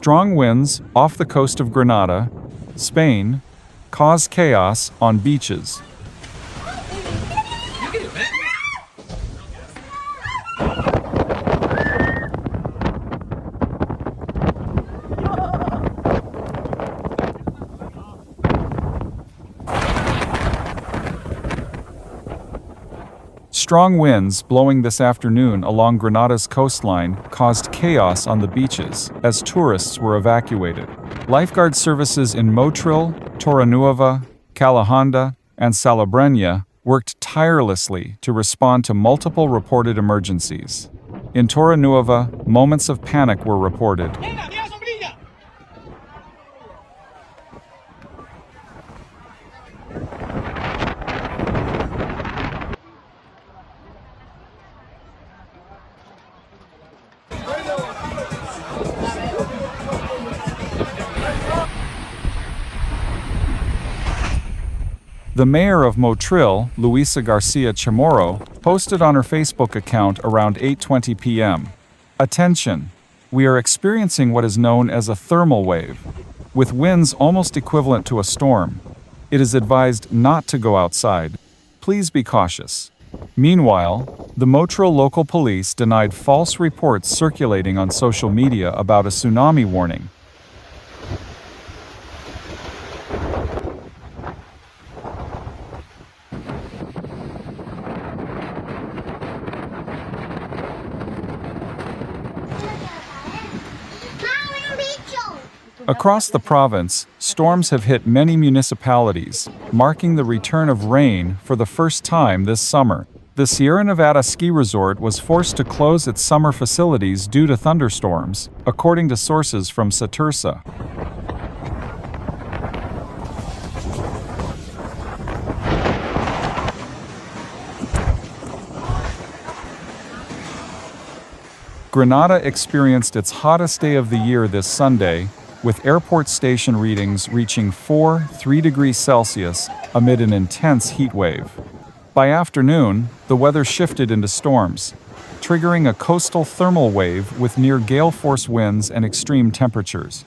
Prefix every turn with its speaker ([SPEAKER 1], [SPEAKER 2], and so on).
[SPEAKER 1] Strong winds off the coast of Granada, Spain, caused chaos on beaches. Strong winds blowing this afternoon along Granada's coastline caused chaos on the beaches as tourists were evacuated. Lifeguard services in Motril, Torrenueva, Calahonda, and Salobreña worked tirelessly to respond to multiple reported emergencies. In Torrenueva, moments of panic were reported. The mayor of Motril, Luisa García Chamorro, posted on her Facebook account around 8:20 p.m. Attention! We are experiencing what is known as a thermal wave, with winds almost equivalent to a storm. It is advised not to go outside. Please be cautious. Meanwhile, the Motril local police denied false reports circulating on social media about a tsunami warning. Across the province, storms have hit many municipalities, marking the return of rain for the first time this summer. The Sierra Nevada ski resort was forced to close its summer facilities due to thunderstorms, according to sources from Satursa. Granada experienced its hottest day of the year this Sunday, with airport station readings reaching 3 degrees Celsius amid an intense heat wave. By afternoon, the weather shifted into storms, triggering a coastal thermal wave with near gale-force winds and extreme temperatures.